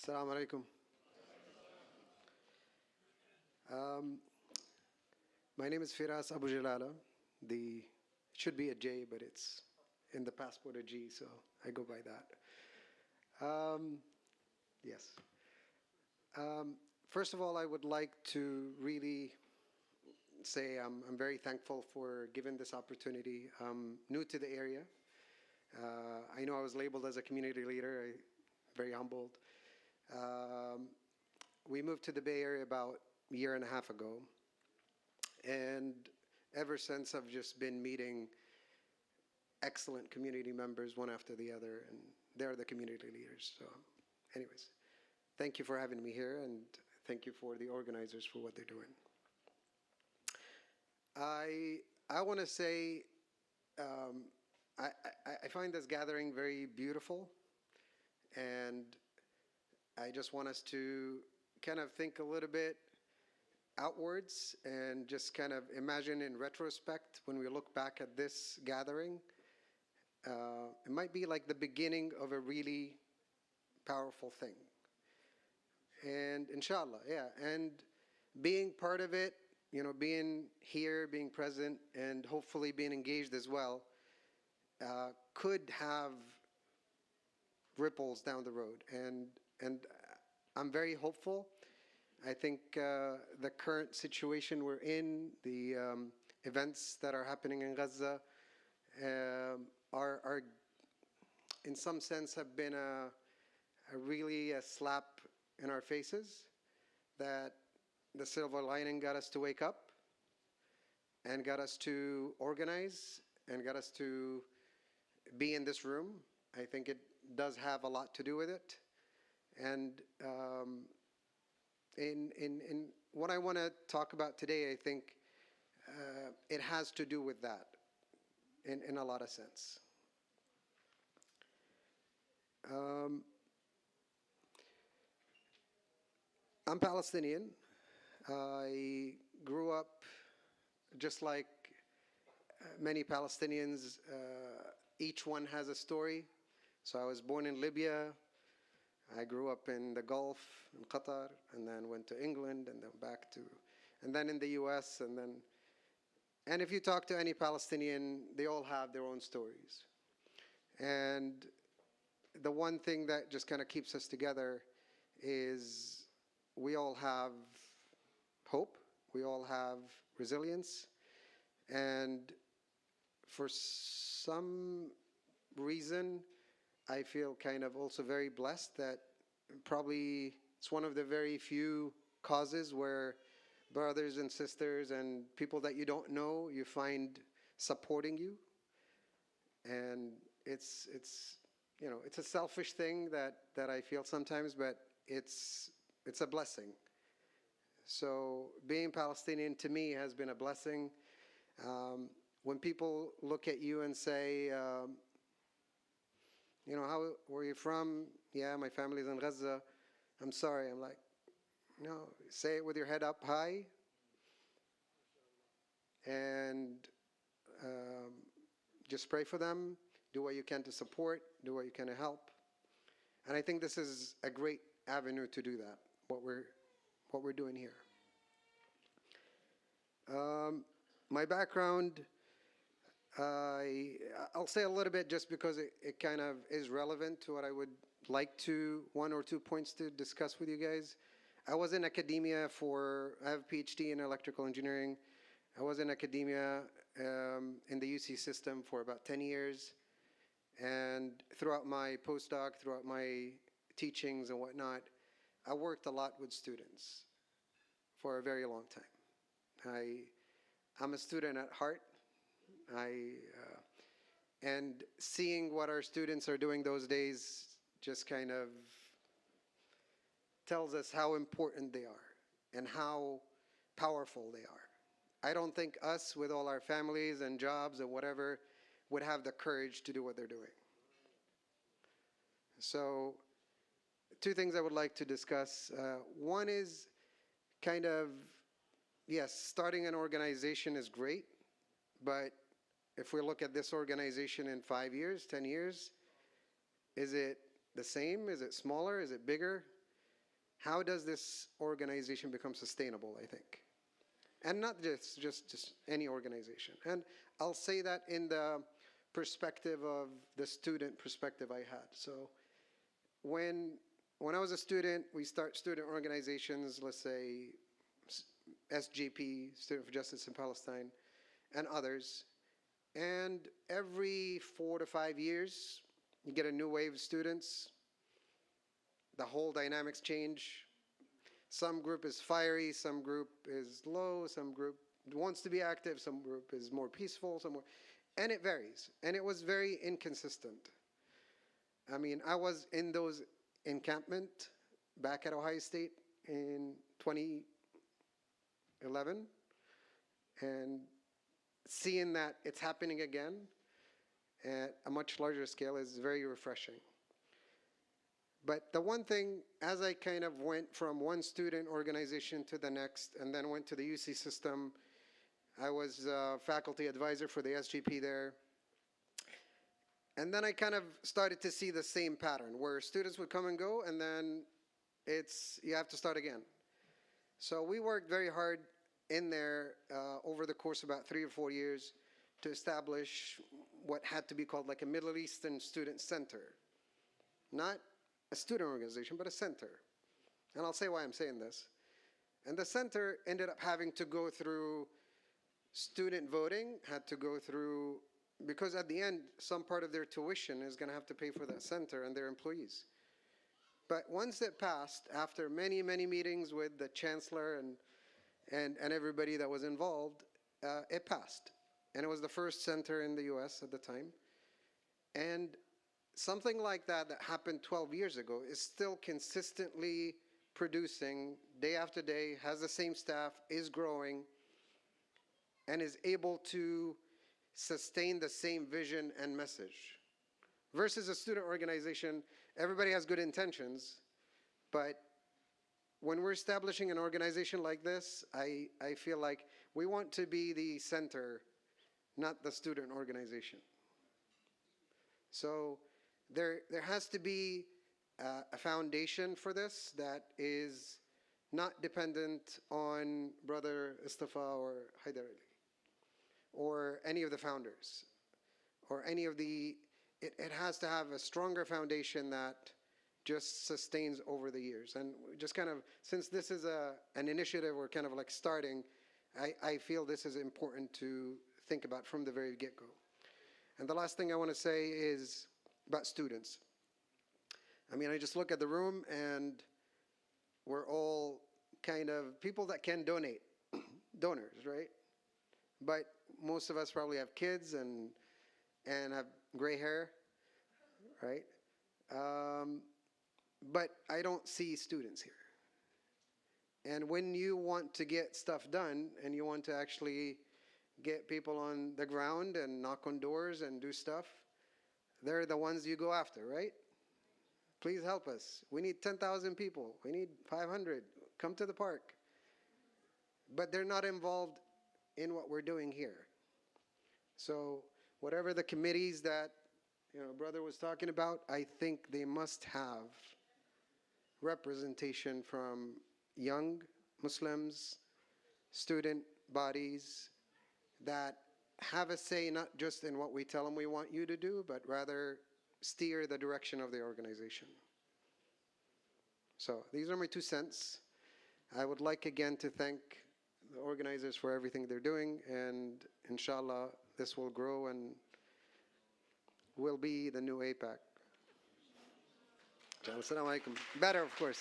Assalamu alaikum. My name is Feras Abougalala. It should be a J, but it's in the passport a G, so I go by that. Yes. First of all, I would like to really say I'm very thankful for given this opportunity. I'm new to the area. I know I was labeled as a community leader. I'm very humbled. We moved to the Bay Area about a year and a half ago. And ever since, I've just been meeting excellent community members one after the other, and they're the community leaders. So anyways, thank you for having me here, and thank you for the organizers for what they're doing. I want to say I find this gathering very beautiful, and I just want us to kind of think a little bit outwards and just kind of imagine in retrospect when we look back at this gathering. It might be like the beginning of a really powerful thing. And inshallah, yeah. And being part of it, you know, being here, being present, and hopefully being engaged as well, could have ripples down the road. And I'm very hopeful. I think the current situation we're in, the events that are happening in Gaza, are in some sense have been really a slap in our faces, that the silver lining got us to wake up and got us to organize and got us to be in this room. I think it does have a lot to do with it. And in what I want to talk about today, I think it has to do with that in a lot of sense. I'm Palestinian. I grew up just like many Palestinians. Each one has a story. So I was born in Libya. I grew up in the Gulf, in Qatar, and then went to England, and then back to, and then in the US, and if you talk to any Palestinian, they all have their own stories. And the one thing that just kind of keeps us together is we all have hope, we all have resilience, and for some reason, I feel kind of also very blessed that probably it's one of the very few causes where brothers and sisters and people that you don't know, you find supporting you. And it's you know, it's a selfish thing that I feel sometimes, but it's a blessing. So being Palestinian to me has been a blessing. When people look at you and say, you know, where are you from? Yeah, my family's in Gaza. I'm sorry. I'm like, no, say it with your head up high. And just pray for them. Do what you can to support. Do what you can to help. And I think this is a great avenue to do that, what we're doing here. My background, I'll say a little bit just because it kind of is relevant to what I would like to, 1 or 2 points to discuss with you guys. I was in academia I have a PhD in electrical engineering. I was in academia in the UC system for about 10 years. And throughout my postdoc, throughout my teachings and whatnot, I worked a lot with students for a very long time. I'm a student at heart. And seeing what our students are doing those days just kind of tells us how important they are and how powerful they are. I don't think us, with all our families and jobs and whatever, would have the courage to do what they're doing. So 2 things I would like to discuss. One is kind of, yes, starting an organization is great, but if we look at this organization in 5 years, 10 years, is it the same? Is it smaller? Is it bigger? how does this organization become sustainable, I think. And not just any organization. And I'll say that in the perspective of the student perspective I had. So when when I was a student, we start student organizations, let's say SGP, Student for Justice in Palestine, and others. And every 4 to 5 years, you get a new wave of students. The whole dynamics change. Some group is fiery, some group is low, some group wants to be active, some group is more peaceful, some more, and it varies. And it was very inconsistent. I mean, I was in those encampment back at Ohio State in 2011, and seeing that it's happening again at a much larger scale is very refreshing. But the one thing, as I kind of went from one student organization to the next, and then went to the UC system, I was a faculty advisor for the SGP there. And then I kind of started to see the same pattern where students would come and go, and then you have to start again. So we worked very hard in there over the course of about 3 or 4 years to establish what had to be called like a Middle Eastern Student Center. Not a student organization, but a center. And I'll say why I'm saying this. And the center ended up having to go through student voting, had to go through, because at the end, some part of their tuition is going to have to pay for that center and their employees. But once it passed, after many, many meetings with the chancellor and everybody that was involved, it passed. And it was the first center in the US at the time. And something like that happened 12 years ago is still consistently producing day after day, has the same staff, is growing, and is able to sustain the same vision and message. Versus a student organization, everybody has good intentions, but when we're establishing an organization like this, I feel like we want to be the center, not the student organization. So there has to be a foundation for this that is not dependent on Brother Istafa or Haider Ali, or any of the founders, or any of the, it has to have a stronger foundation that just sustains over the years. And just kind of, since this is an initiative we're kind of like starting, I feel this is important to think about from the very get-go. And the last thing I want to say is about students. I mean, I just look at the room and we're all kind of people that can donate, donors, right? But most of us probably have kids and have gray hair, right? But I don't see students here. And when you want to get stuff done and you want to actually get people on the ground and knock on doors and do stuff, they're the ones you go after, right? Please help us. We need 10,000 people. We need 500. Come to the park. But they're not involved in what we're doing here. So whatever the committees that brother was talking about, I think they must have representation from young Muslims, student bodies that have a say not just in what we tell them we want you to do, but rather steer the direction of the organization. So these are my 2 cents. I would like again to thank the organizers for everything they're doing, and inshallah this will grow and will be the new APAC. Assalamu alaikum. Better, of course.